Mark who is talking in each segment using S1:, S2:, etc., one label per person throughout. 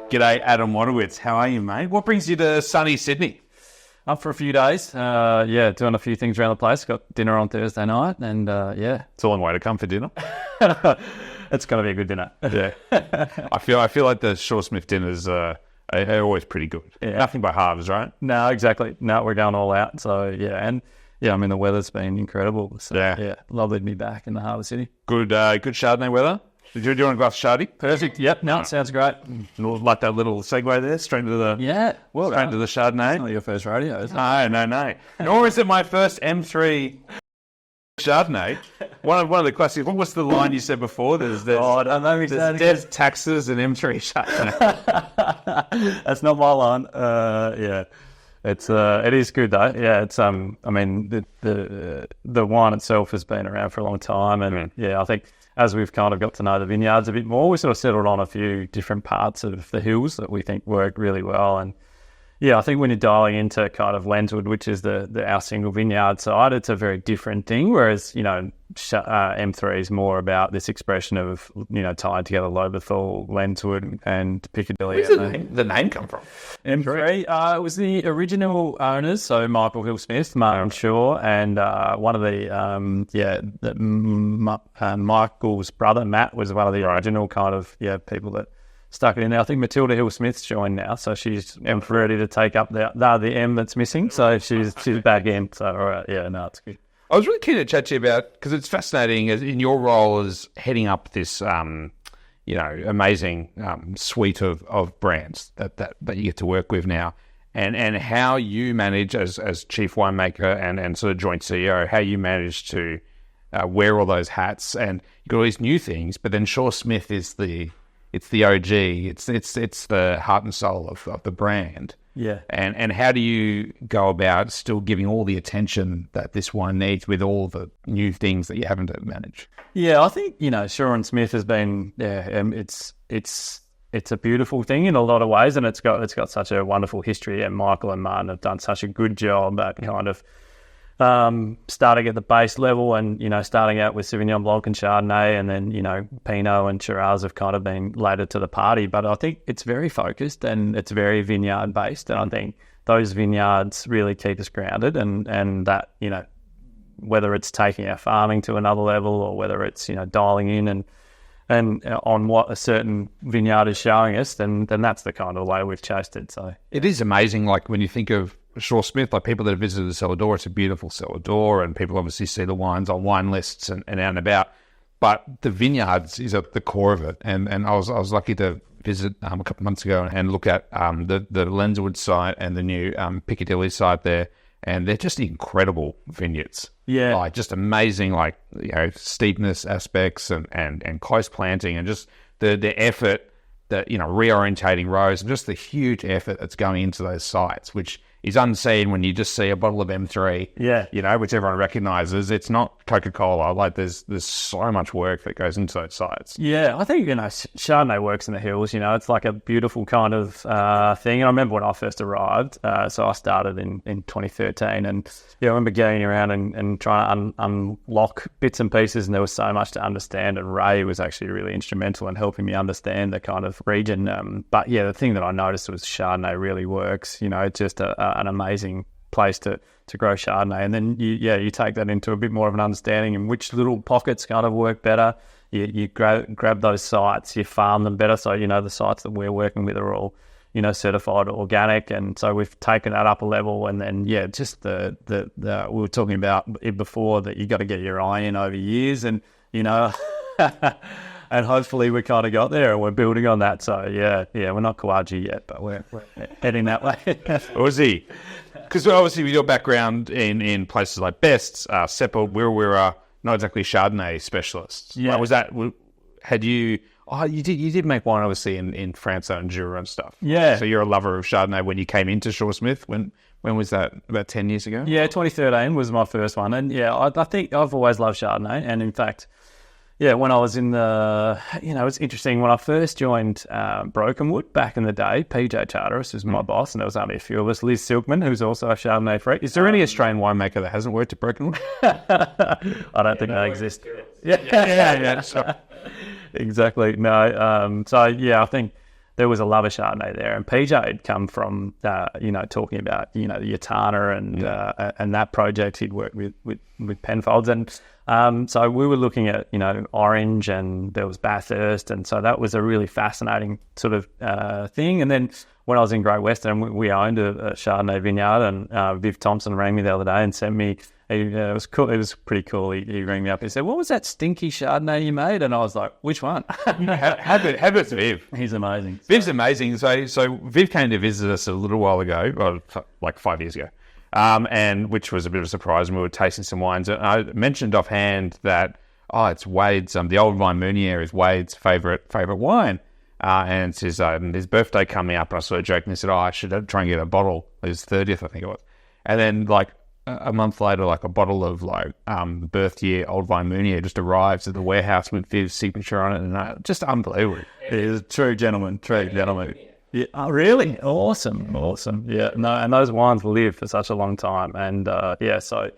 S1: G'day, Adam Wadewitz. How are you, mate? What brings you to sunny Sydney?
S2: Up for a few days. Doing a few things around the place. Got dinner on Thursday night, and
S1: It's a long way to come for dinner.
S2: it's going to be a good dinner.
S1: Yeah, I feel like the Shaw Smith dinners are always pretty good.
S2: Yeah.
S1: Nothing but halves, right?
S2: No, exactly. No, we're going all out. So the weather's been incredible. So, lovely to be back in the Harbour City.
S1: Good Chardonnay weather. Do you want a glass of Chardonnay?
S2: Perfect. Yep. No, it sounds great.
S1: Like that little segue there, straight into the to the Chardonnay.
S2: It's not your first rodeo, is it?
S1: No. Nor is it my first M3 Chardonnay. One of the classics. What was the line you said before? There's taxes and M3 Chardonnay.
S2: That's not my line. It is good though. Yeah, it's the wine itself has been around for a long time, and I think as we've kind of got to know the vineyards a bit more, we sort of settled on a few different parts of the hills that we think work really well. And I think when you're dialing into kind of Lenswood, which is our single vineyard side, it's a very different thing. Whereas, M3 is more about this expression of, tied together Lobethal, Lenswood and Piccadilly.
S1: Where did the name come from?
S2: M3, it was the original owners, so Michael Hill-Smith, Martin Shaw, and one of Michael's brother, Matt, was one of the original kind of people that stuck it in there. I think Matilda Hill-Smith's joined now, so she's ready to take up the M that's missing, so she's back in. So, it's good.
S1: I was really keen to chat to you about, because it's fascinating in your role as heading up this, amazing suite of brands that you get to work with now, and how you manage as chief winemaker and sort of joint CEO, how you manage to wear all those hats, and you've got all these new things, but then Shaw Smith is the OG, it's the heart and soul of the brand.
S2: Yeah.
S1: And how do you go about still giving all the attention that this wine needs with all the new things that you haven't to manage?
S2: Yeah, I think, Shaw and Smith has been, it's a beautiful thing in a lot of ways, and it's got such a wonderful history, and Michael and Martin have done such a good job at kind of starting at the base level and, starting out with Sauvignon Blanc and Chardonnay, and then, Pinot and Shiraz have kind of been later to the party. But I think it's very focused and it's very vineyard based. And I think those vineyards really keep us grounded, and that, whether it's taking our farming to another level or whether it's, dialing in and on what a certain vineyard is showing us, then that's the kind of way we've chased it. So
S1: it is amazing, like when you think of Shaw Smith, like people that have visited the cellar door, it's a beautiful cellar door, and people obviously see the wines on wine lists and out and about. But the vineyards is at the core of it, and I was lucky to visit a couple of months ago and look at the Lenswood site and the new Piccadilly site there, and they're just incredible vineyards.
S2: Yeah,
S1: like just amazing, like steepness aspects and close planting, and just the effort that reorientating rows, and just the huge effort that's going into those sites, which is unseen when you just see a bottle of M3, which everyone recognises. It's not Coca-Cola. Like there's so much work that goes into those sites.
S2: Yeah, I think, Chardonnay works in the hills. It's like a beautiful kind of thing. And I remember when I first arrived, so I started in 2013, and I remember getting around and trying to unlock bits and pieces, and there was so much to understand, and Ray was actually really instrumental in helping me understand the kind of region. But the thing that I noticed was Chardonnay really works. It's just an amazing place to grow Chardonnay, and then you take that into a bit more of an understanding in which little pockets kind of work better. You grab those sites, you farm them better. So the sites that we're working with are all certified organic, and so we've taken that up a level. And then just the we were talking about it before, that you got to get your eye in over years, and and hopefully we kind of got there, and we're building on that. So we're not Kawaja yet, but we're heading that way.
S1: Aussie, because obviously with your background in places like Best, Seppa, we're not exactly Chardonnay specialists.
S2: Yeah,
S1: was that? Had you? Oh, you did make wine obviously in France and Jura and stuff.
S2: Yeah.
S1: So you're a lover of Chardonnay when you came into Shaw Smith. When was that? About 10 years ago?
S2: Yeah, 2013 was my first one, and I think I've always loved Chardonnay, and in fact. When I was in it's interesting. When I first joined Brokenwood back in the day, PJ Charteris was my boss, and there was only a few of us. Liz Silkman, who's also a Chardonnay freak.
S1: Is there any Australian winemaker that hasn't worked at Brokenwood?
S2: I don't think they exist.
S1: Yeah. Sure.
S2: Exactly. No. I think there was a love of Chardonnay there. And PJ had come from, talking about, the Yatana and that project. He'd worked with Penfolds. And so we were looking at, orange, and there was Bathurst. And so that was a really fascinating sort of thing. And then when I was in Great Western, we owned a Chardonnay vineyard, and Viv Thompson rang me the other day and sent me, it was cool. It was pretty cool. He rang me up and said, "What was that stinky Chardonnay you made?" And I was like, "Which one?"
S1: Have it, Viv.
S2: He's amazing.
S1: Viv's amazing. So Viv came to visit us a little while ago, like 5 years ago, and which was a bit of a surprise. And we were tasting some wines. And I mentioned offhand that it's Wade's. The Old Vine Meunier is Wade's favorite wine. And it's his birthday coming up, and I sort of jokingly said, I should try and get a bottle. It was 30th, I think it was. And then, like, a month later, like, a bottle of, birth year Old Vine Meunier just arrives at the warehouse with Viv's signature on it, and just unbelievable.
S2: He is a true gentleman. Yeah, really? Awesome. Yeah, no, and those wines live for such a long time. And, so...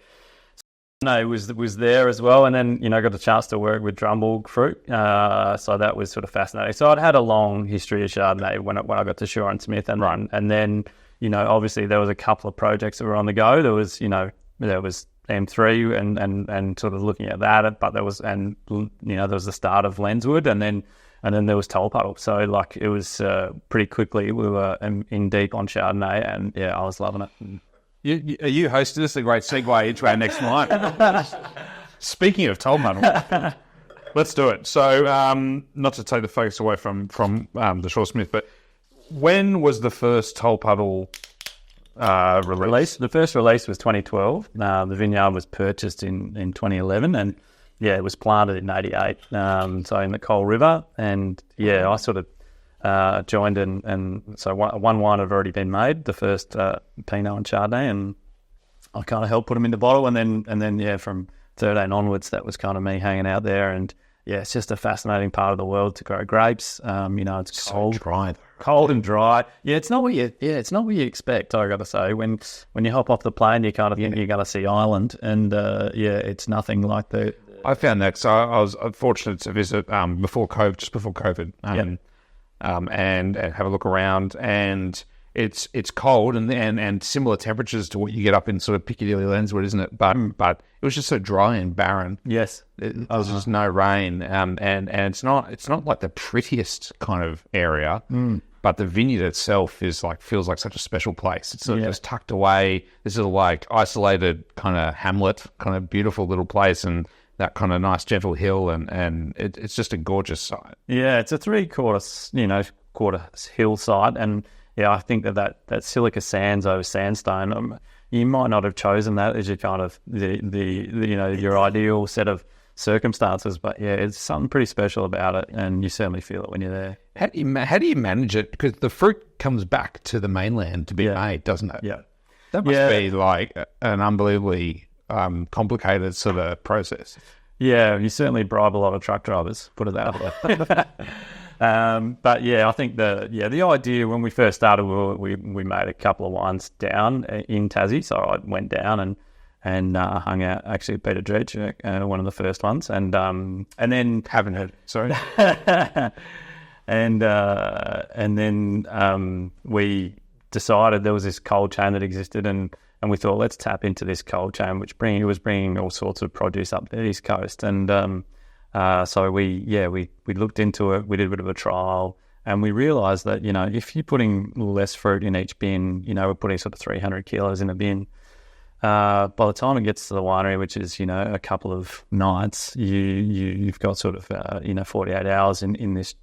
S2: No, it was there as well, and then got a chance to work with Drumble fruit, so that was sort of fascinating. So I'd had a long history of Chardonnay when I got to Shaw and Smith, and then obviously there was a couple of projects that were on the go. There was M3 and sort of looking at that, but there was there was the start of Lenswood, and then there was Tolpuddle. So it was pretty quickly we were in deep on Chardonnay, and I was loving it.
S1: You hosted us, a great segue into our next wine. Speaking of Tolpuddle, let's do it. So, not to take the focus away from the Shaw Smith, but when was the first Tolpuddle release?
S2: The first release was 2012. The vineyard was purchased in 2011, and it was planted in 88. So in the Coal River, and I sort of joined and so one wine had already been made, the first Pinot and Chardonnay, and I kind of helped put them in the bottle, and then from 13 onwards, that was kind of me hanging out there, and it's just a fascinating part of the world to grow grapes. It's cold and dry. It's not what you expect. I got to say, when you hop off the plane, you kind of think you're going to see Ireland, and it's nothing like the.
S1: I found that. So I was fortunate to visit just before COVID. And have a look around, and it's cold and similar temperatures to what you get up in sort of Piccadilly Lenswood, isn't it? But it was just so dry and barren.
S2: Yes,
S1: there was just no rain, and it's not like the prettiest kind of area, but the vineyard itself feels like such a special place. It's sort of just tucked away. This is like isolated kind of hamlet, kind of beautiful little place, and that kind of nice gentle hill, and it's just a gorgeous site. Yeah,
S2: it's a 3/4 hill site, and I think that silica sands over sandstone. You might not have chosen that as your kind of your ideal set of circumstances, but it's something pretty special about it, and you certainly feel it when you're there.
S1: How do you manage it? Because the fruit comes back to the mainland to be made, doesn't it?
S2: Yeah,
S1: that must be like an unbelievably complicated sort of process.
S2: Yeah, you certainly bribe a lot of truck drivers, put it that way. But I think the idea when we first started, we made a couple of wines down in Tassie, so I went down and hung out actually with Peter Dredge, one of the first ones, and then
S1: haven't heard. Sorry.
S2: and then we decided there was this cold chain that existed, and we thought, let's tap into this cold chain, which was bringing all sorts of produce up the East Coast. And so we looked into it. We did a bit of a trial, and we realised that, if you're putting less fruit in each bin, we're putting sort of 300 kilos in a bin. By the time it gets to the winery, which is, a couple of nights, you've got sort of, 48 hours in this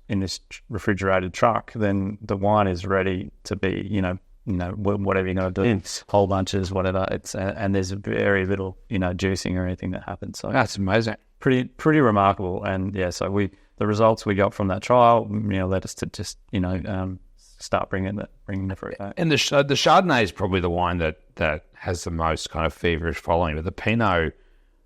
S2: refrigerated truck, then the wine is ready to be, whatever you're going to do, whole bunches, whatever. And there's very little, juicing or anything that happens. So
S1: that's amazing.
S2: Pretty remarkable. And so the results we got from that trial, led us to just, start bringing the fruit back.
S1: And the Chardonnay is probably the wine that has the most kind of feverish following. But the Pinot,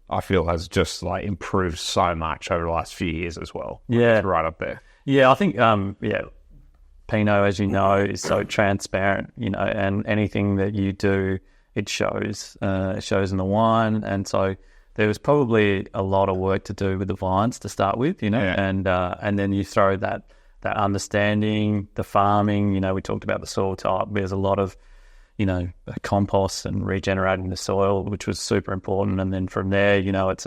S1: I feel, has just improved so much over the last few years as well.
S2: Yeah,
S1: it's right up there.
S2: Yeah, I think Pinot, as you know, is so transparent, and anything that you do, it shows. It shows in the wine, and so there was probably a lot of work to do with the vines to start with, and then you throw that that understanding, the farming. You know, we talked about the soil type. There's a lot of, you know, compost and regenerating the soil, which was super important. And then from there, you know, it's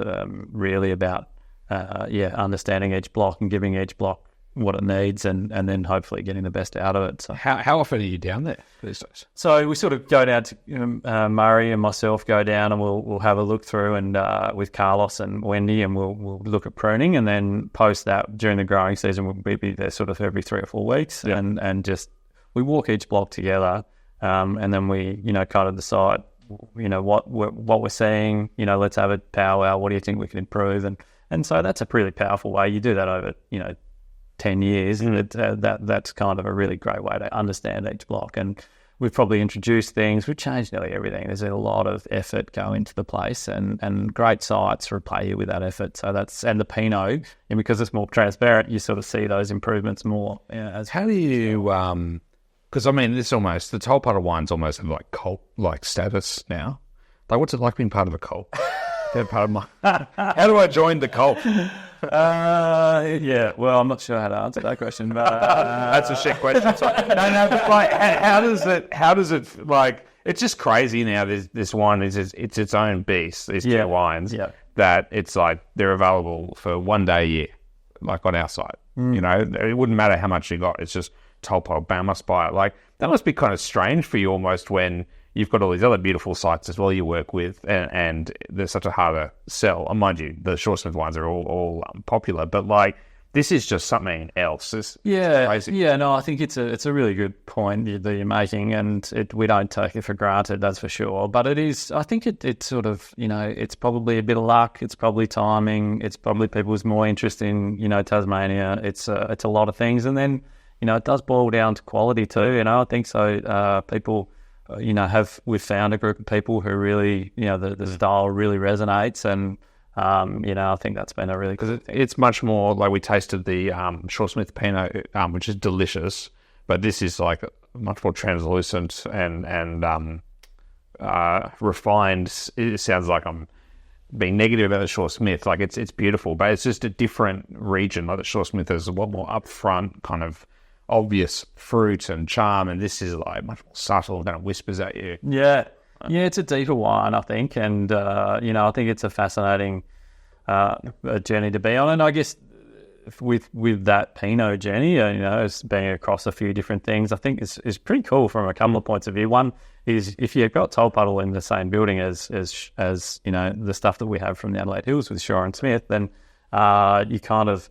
S2: really about, understanding each block and giving each block what it needs, and then hopefully getting the best out of it. So
S1: how often are you down there these days?
S2: So we sort of go down to Murray and myself go down, and we'll have a look through, and with Carlos and Wendy, and we'll look at pruning, and then post that during the growing season we'll be there sort of every 3 or 4 weeks, and just we walk each block together, and then we, you know, kind of decide, you know, what we're seeing. You know, let's have a powwow. What do you think we can improve? And so that's a really powerful way. You do that over, you know, 10 years, and that's kind of a really great way to understand each block. And we've probably introduced things, we've changed nearly everything. There's a lot of effort go into the place, and great sites repay you with that effort. So that's, and the Pinot, and because it's more transparent, you sort of see those improvements more.
S1: How do you, because I mean, this almost, the Tolpuddle wines almost have like cult like status now. Like, what's it like being part of a cult? Part of my, how do I join the cult?
S2: Well, I'm not sure how to answer that question, but
S1: that's a shit question. No, but like, how does it like? It's just crazy now. This wine is it's its own beast. These two wines that it's like they're available for 1 day a year, like on our site. You know, it wouldn't matter how much you got. It's just Tolpuddle, bam, must buy it. Like, that must be kind of strange for you almost, when you've got all these other beautiful sites as well you work with, and they're such a harder sell. And mind you, the Short Smith wines are all popular, but like, this is just something else. It's crazy.
S2: Yeah, no, I think it's a really good point that you're making, and we don't take it for granted, that's for sure. But it is, I think it sort of, you know, it's probably a bit of luck, it's probably timing, it's probably people's more interest in, you know, Tasmania. It's a lot of things, and then, you know, it does boil down to quality too. You know, I think so. People, you know, we've found a group of people who really, you know, the style really resonates, and you know, I think that's been a really,
S1: because it's much more like, we tasted the Short Smith Pinot, which is delicious, but this is like much more translucent and refined. It sounds like I'm being negative about the Short Smith. Like, it's beautiful, but it's just a different region. Like, the Short Smith is a lot more upfront, kind of obvious fruit and charm, and this is like much more subtle, kind of whispers at you.
S2: Yeah, it's a deeper wine, I think, and you know, I think it's a fascinating journey to be on. And I guess with that Pinot journey, you know, it's being across a few different things, I think is pretty cool from a couple of points of view. One is, if you've got Tolpuddle in the same building as you know, the stuff that we have from the Adelaide Hills with Shore and Smith, then you kind of,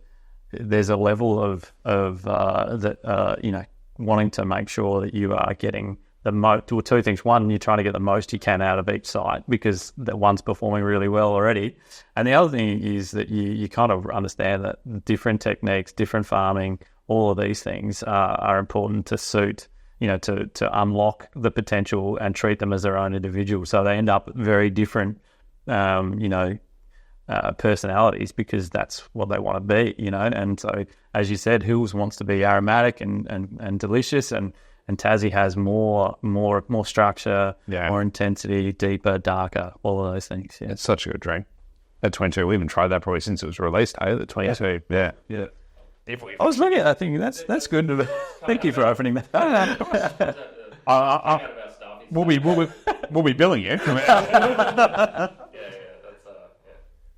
S2: there's a level of that you know, wanting to make sure that you are getting the most, or two things. One, you're trying to get the most you can out of each site, because that one's performing really well already. And the other thing is that you kind of understand that different techniques, different farming, all of these things are important to suit, you know, to unlock the potential and treat them as their own individual. So they end up very different, you know, personalities, because that's what they want to be, you know. And so, as you said, Hills wants to be aromatic and delicious, and Tassie has more structure, more intensity, deeper, darker, all of those things. Yeah,
S1: it's such a good drink. At 22, we haven't tried that probably since it was released. Hey, at 22, yeah.
S2: I was looking at that thing. That's good. Thank you for opening that.
S1: We'll be billing you.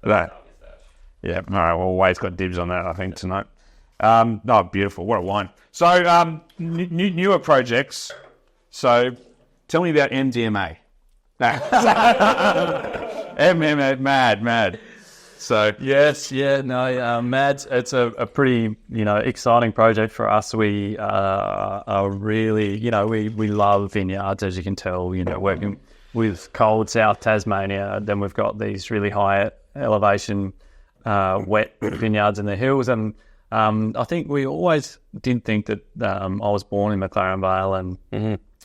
S1: That. Yeah. All right. Well, Wade's got dibs on that, I think, tonight. No, beautiful. What a wine. So, newer projects. So, tell me about MDMA. MAD. So,
S2: MAD. It's a pretty, you know, exciting project for us. We are really, you know, we love vineyards, as you can tell. You know, working with cold South Tasmania. Then we've got these really high elevation wet vineyards in the hills, and I think we always did think that I was born in McLaren Vale, and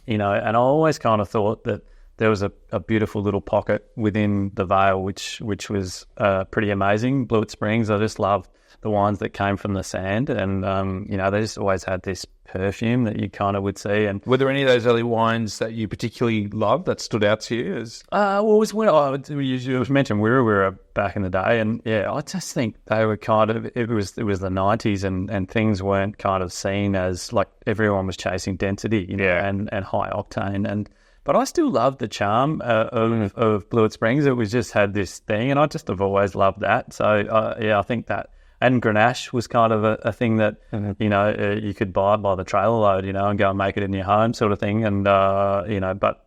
S2: you know, and I always kind of thought that there was a beautiful little pocket within the Vale which was pretty amazing. Blewitt Springs, I just loved the wines that came from the sand, and you know, they just always had this perfume that you kind of would see. And
S1: were there any of those early wines that you particularly loved that stood out to you?
S2: Well, it was when you mentioned we were back in the day, and yeah, I just think they were kind of it was the 90s, and things weren't kind of seen as like everyone was chasing density, and high octane, but I still loved the charm of Blewitt Springs. It was just had this thing, and I just have always loved that. So I think that. And Grenache was kind of a thing that, you could buy by the trailer load, and go and make it in your home sort of thing. And, but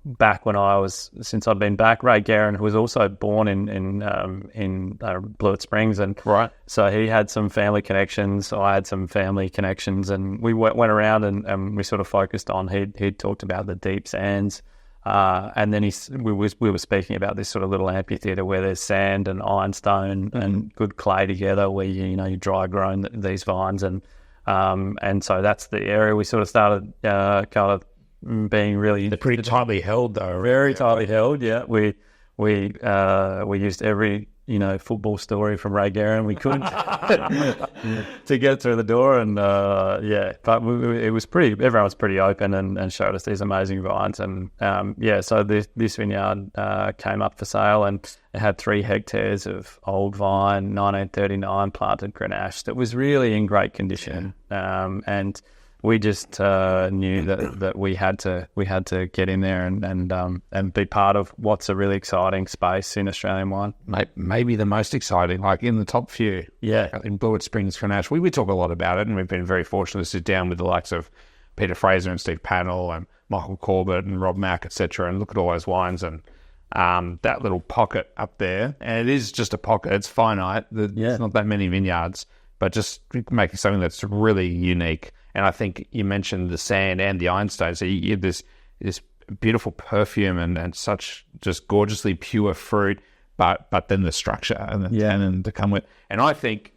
S2: back when since I'd been back, Ray Guerin was also born in Blewitt Springs. And
S1: right.
S2: So he had some family connections. I had some family connections. And we went around and we sort of focused on, he'd talked about the deep sands. And then we were speaking about this sort of little amphitheatre where there's sand and ironstone and good clay together, where you dry grown these vines, and so that's the area we sort of started kind of being really.
S1: They're pretty tightly held, though.
S2: Very tightly held. Yeah, we used every football story from Ray Guerin we could to get through the door, and but it was everyone was pretty open and showed us these amazing vines, and so this vineyard came up for sale, and it had 3 hectares of old vine, 1939 planted Grenache that was really in great condition, and we just knew that we had to get in there and be part of what's a really exciting space in Australian wine.
S1: Maybe the most exciting, like in the top few.
S2: Yeah,
S1: in Blewitt Springs Grenache, we talk a lot about it, and we've been very fortunate to sit down with the likes of Peter Fraser and Steve Pannell and Michael Corbett and Rob Mack, etc., and look at all those wines and that little pocket up there. And it is just a pocket; it's finite. There's not that many vineyards, but just making something that's really unique. And I think you mentioned the sand and the ironstone. So you get this beautiful perfume and such just gorgeously pure fruit, but then the structure and the tannin to come with. And I think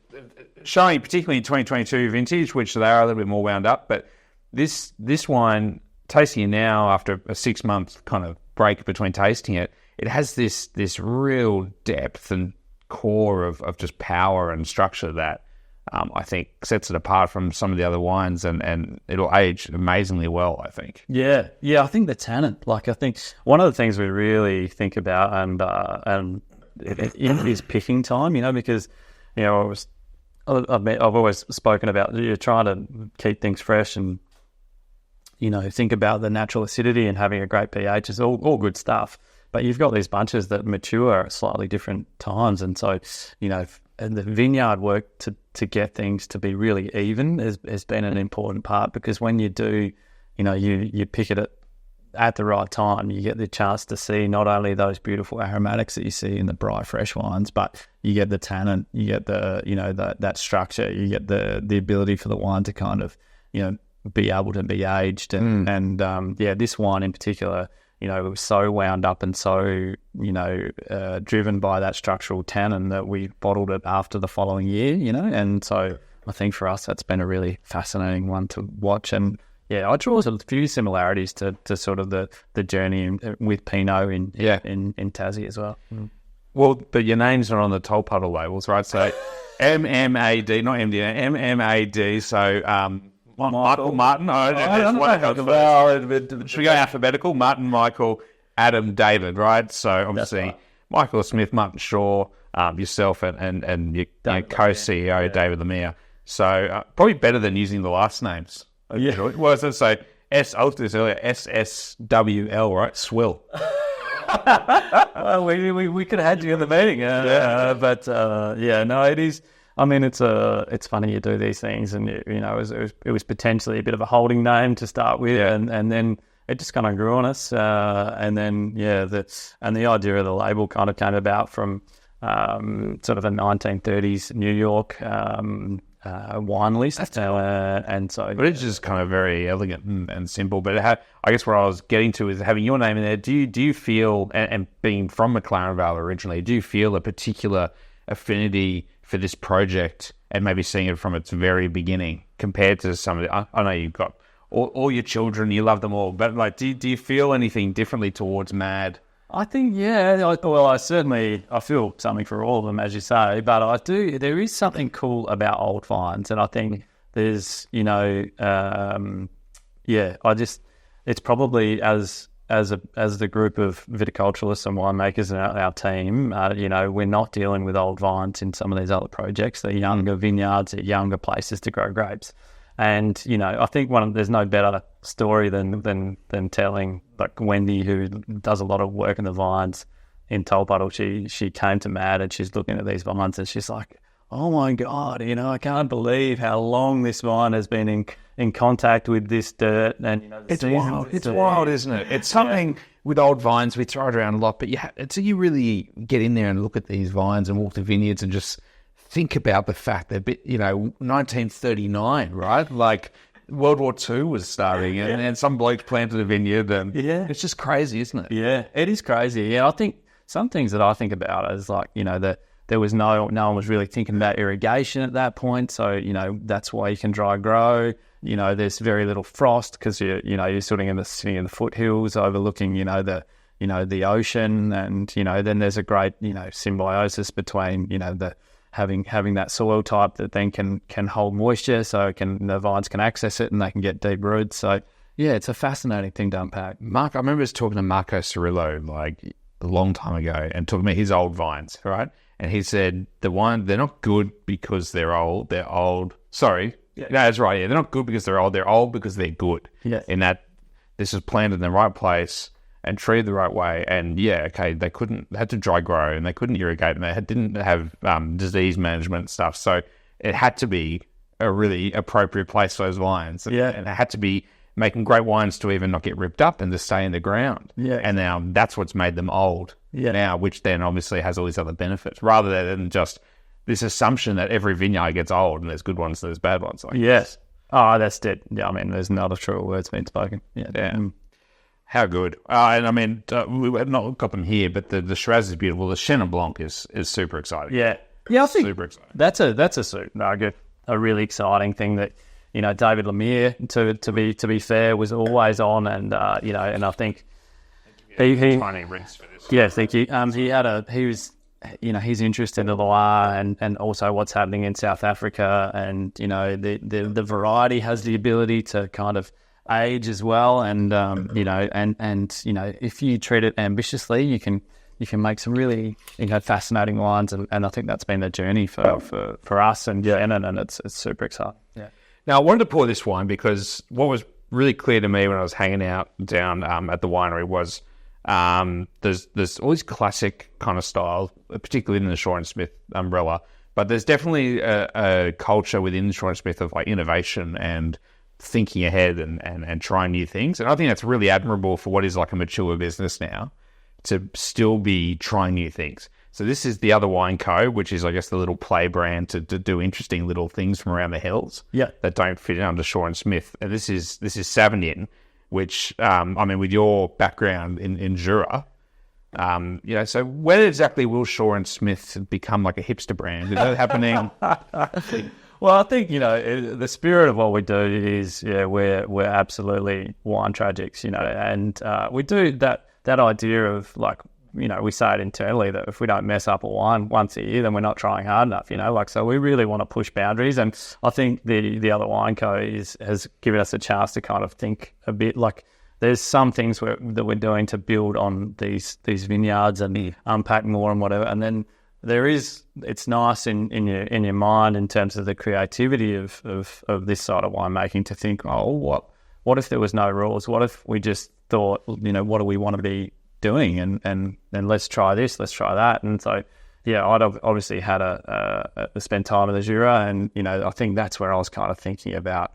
S1: showing particularly in 2022 vintage, which they are a little bit more wound up, but this wine, tasting it now after a 6-month kind of break between tasting it, it has this real depth and core of just power and structure that I think sets it apart from some of the other wines, and it'll age amazingly well, I think.
S2: Yeah, I think the tannin. Like, I think one of the things we really think about and it is picking time, because I've always spoken about you're trying to keep things fresh and think about the natural acidity and having a great pH is all good stuff. But you've got these bunches that mature at slightly different times, and so and the vineyard work to get things to be really even has been an important part, because when you do, you pick it at the right time, you get the chance to see not only those beautiful aromatics that you see in the bright fresh wines, but you get the tannin, you get the that structure, you get the ability for the wine to kind of be able to be aged, and this wine in particular. It was so wound up and so, driven by that structural tannin that we bottled it after the following year, and so I think for us that's been a really fascinating one to watch. And I draw a few similarities to sort of the journey with Pinot in Tassie as well.
S1: Well, but your names are on the Tolpuddle labels, right? So MMAD, not MD, MMAD, so... Michael, Martin. I don't know. Should we go alphabetical? Martin, Michael, Adam, David, right? So obviously Michael Smith, Martin Shaw, yourself, and your co-CEO David Lemire. So probably better than using the last names. Yeah. Well, so I looked at this earlier. SSWL, right? Swill.
S2: Well, we could have had you in the meeting, it is. I mean, it's funny you do these things, and it was potentially a bit of a holding name to start with, and then it just kind of grew on us, and then the idea of the label kind of came about from sort of a 1930s New York wine list, and so.
S1: But it's just kind of very elegant and simple. But I guess where I was getting to is having your name in there. Do you feel, and being from McLaren Vale originally, do you feel a particular affinity for this project and maybe seeing it from its very beginning compared to some of the... I know you've got all your children, you love them all, but like, do you feel anything differently towards MAD?
S2: I think, I feel something for all of them, as you say, but there is something cool about old vines, and I think there's, it's probably as the group of viticulturalists and winemakers and our team, we're not dealing with old vines in some of these other projects. They're younger vineyards, they're younger places to grow grapes. And, I think there's no better story than telling, like, Wendy, who does a lot of work in the vines in Tolpuddle. She came to MMAD and she's looking at these vines and she's like, oh my God, I can't believe how long this vine has been in contact with this dirt. And
S1: it's wild. It's wild, isn't it? It's something with old vines, we throw it around a lot, but until you really get in there and look at these vines and walk the vineyards and just think about the fact that 1939, right? Like World War II was starting, and some bloke planted a vineyard, and it's just crazy, isn't it?
S2: Yeah, it is crazy. Yeah, I think some things that I think about is like, that there was no one was really thinking about irrigation at that point. So, that's why you can dry grow. There's very little frost because you're sitting in the foothills overlooking, the ocean, and, then there's a great, symbiosis between, the having that soil type that then can hold moisture, so the vines can access it and they can get deep roots. So, yeah, it's a fascinating thing to unpack.
S1: Mark, I remember talking to Marco Cirillo like a long time ago and talking about his old vines, right? And he said they're not good because they're old. They're old. Sorry. Yeah. No, that's right. Yeah, they're not good because they're old. They're old because they're good.
S2: Yeah.
S1: In that this is planted in the right place and treated the right way. And they had to dry grow and they couldn't irrigate and they didn't have disease management and stuff. So it had to be a really appropriate place for those vines.
S2: Yeah.
S1: And it had to be making great wines to even not get ripped up and to stay in the ground.
S2: Yeah.
S1: And now that's what's made them old now, which then obviously has all these other benefits, rather than just this assumption that every vineyard gets old and there's good ones and there's bad ones.
S2: Yes. Oh, that's dead. Yeah, I mean, there's not a true words being spoken. Yeah.
S1: How good. And I mean, we have not got them here, but the Shiraz is beautiful. The Chenin Blanc is super exciting.
S2: Yeah, I think
S1: super exciting.
S2: That's a really exciting thing that, David Lemire, to be fair, was always on, and and I think he
S1: tiny rings for this.
S2: Yeah, thank you. He was his interest in the Noir and also what's happening in South Africa, and the variety has the ability to kind of age as well, and if you treat it ambitiously, you can make some really fascinating wines, and I think that's been the journey for us and Shannon, and it's super exciting. Yeah.
S1: Now I wanted to pour this wine because what was really clear to me when I was hanging out down at the winery was there's all these classic kind of styles, particularly in the Shaw and Smith umbrella, but there's definitely a culture within the Shaw and Smith of like innovation and thinking ahead and trying new things. And I think that's really admirable for what is like a mature business now, to still be trying new things. So this is the Other Wine Co., which is, I guess, the little play brand to do interesting little things from around the hills that don't fit under Shaw and Smith. And this is Sauvignon, which, with your background in Jura, so when exactly will Shaw and Smith become like a hipster brand? Is that happening?
S2: Well, I think, the spirit of what we do is, we're absolutely wine tragics, and we do that idea of like, we say it internally that if we don't mess up a wine once a year, then we're not trying hard enough, so we really want to push boundaries. And I think the Other Wine Co. has given us a chance to kind of think a bit like there's some things that we're doing to build on these vineyards and unpack more and whatever. And then it's nice in your mind in terms of the creativity of this side of winemaking to think, what if there was no rules? What if we just thought, what do we want to be doing, and let's try this, let's try that. And so I'd obviously had spent time in the Jura, and I think that's where I was kind of thinking about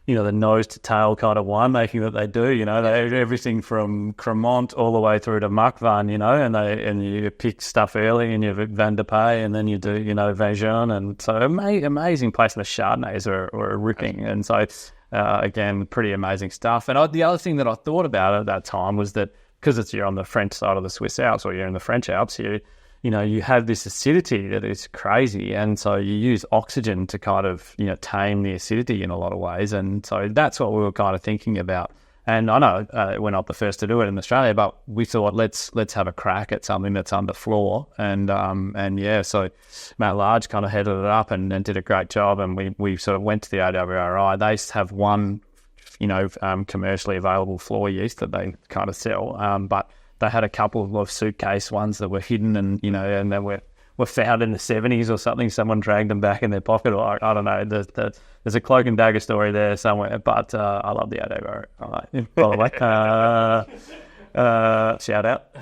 S2: the nose to tail kind of winemaking that they do. They everything from Cremant all the way through to Muckvan, and you pick stuff early, and you have Van de Pay, and then you do Vajun, and so amazing place. And the Chardonnays are ripping, and so again, pretty amazing stuff. And the other thing that I thought about at that time was that because you're on the French side of the Swiss Alps, or you're in the French Alps here, you have this acidity that is crazy, and so you use oxygen to kind of tame the acidity in a lot of ways. And so that's what we were kind of thinking about And I know we're not the first to do it in Australia, but we thought let's have a crack at something that's underfloor. And yeah, so Matt Large kind of headed it up and did a great job. And we sort of went to the AWRI. They have one, commercially available floor yeast that they kind of sell, but they had a couple of suitcase ones that were hidden, and and then were found in the 70s or something. Someone dragged them back in their pocket, or I don't know. There's a Cloak and Dagger story there somewhere, but I love the AWRI. By the way, shout out.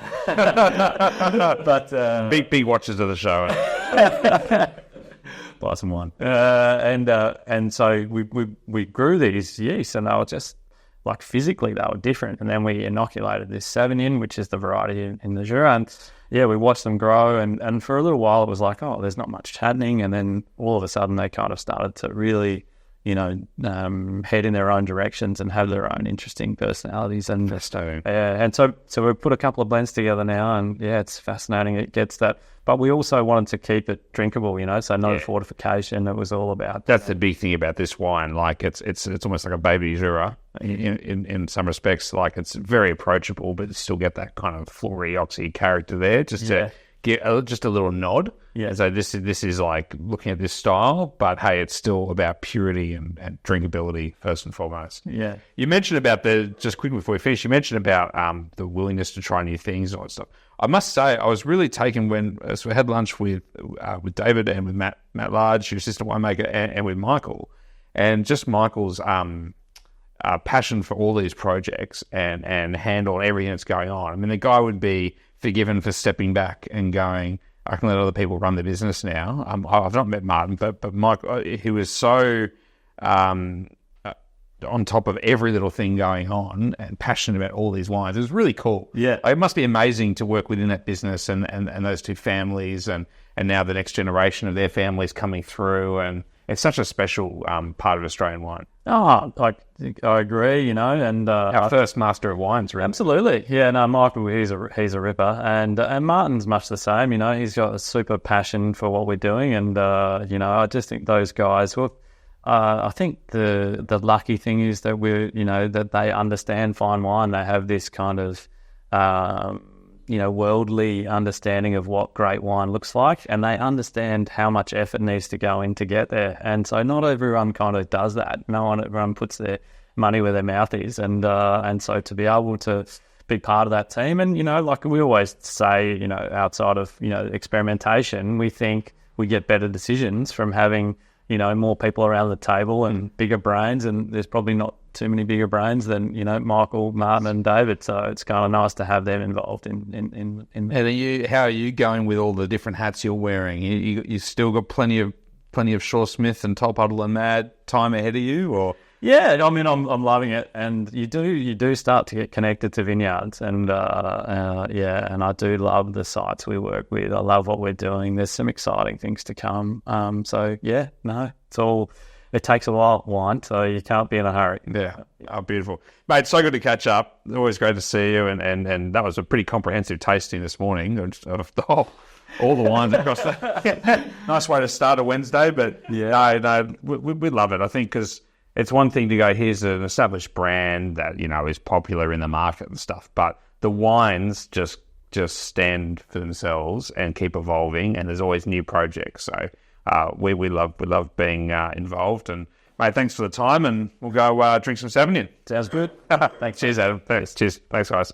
S2: But
S1: big watchers of the show.
S2: Buy some wine. And so we grew these yeasts, and they were just like physically they were different. And then we inoculated this Sauvignon, which is the variety in the Jura, and yeah, we watched them grow, and for a little while it was like, oh, there's not much happening, and then all of a sudden they kind of started to really, head in their own directions and have their own interesting personalities. And and so we put a couple of blends together now, and yeah, it's fascinating. It gets that, but we also wanted to keep it drinkable, so no fortification. It was all about
S1: that's the big thing about this wine. Like it's almost like a baby Jura in some respects. Like it's very approachable, but still get that kind of flory, oxy character there. Just to get just a little nod. Yeah. So this is like looking at this style, but hey, it's still about purity and drinkability first and foremost.
S2: Yeah.
S1: You mentioned about just quickly before we finish, you mentioned about the willingness to try new things and all that stuff. I must say, I was really taken when so we had lunch with David and with Matt Large, your assistant winemaker, and with Michael, and just Michael's passion for all these projects and handle everything that's going on. I mean, the guy would be forgiven for stepping back and going, I can let other people run the business now. I've not met Martin, but Mike, he was so on top of every little thing going on and passionate about all these wines. It was really cool.
S2: Yeah.
S1: It must be amazing to work within that business and those two families and now the next generation of their families coming through. And it's such a special part of Australian wine.
S2: Oh, I agree, and
S1: our first master of wines, really.
S2: Absolutely. Yeah, no, Michael, he's a ripper, and Martin's much the same. He's got a super passion for what we're doing, and I just think those guys. Well, I think the lucky thing is that that they understand fine wine. They have this kind of worldly understanding of what great wine looks like, and they understand how much effort needs to go in to get there. And so not everyone kind of does that. Everyone puts their money where their mouth is, and so to be able to be part of that team, and like we always say, outside of experimentation, we think we get better decisions from having more people around the table and bigger brains, and there's probably not too many bigger brains than Michael, Martin, and David. So it's kind of nice to have them involved in.
S1: And how are you going with all the different hats you're wearing? You still got plenty of Shaw Smith and Tolpuddle and MMAD time ahead of you, or?
S2: Yeah, I mean, I'm loving it, and you do start to get connected to vineyards, and and I do love the sites we work with. I love what we're doing. There's some exciting things to come. It takes a while, wine, so you can't be in a hurry.
S1: Yeah, oh, beautiful, mate. So good to catch up. Always great to see you, and that was a pretty comprehensive tasting this morning of all the wines across the. Nice way to start a Wednesday, but no, we love it. I think because. It's one thing to go, here's an established brand that, is popular in the market and stuff, but the wines just stand for themselves and keep evolving, and there's always new projects. So we love being involved. And, mate, thanks for the time, and we'll go drink some Sauvignon.
S2: Sounds good.
S1: Thanks. Cheers, Adam. Thanks. Cheers. Thanks, guys.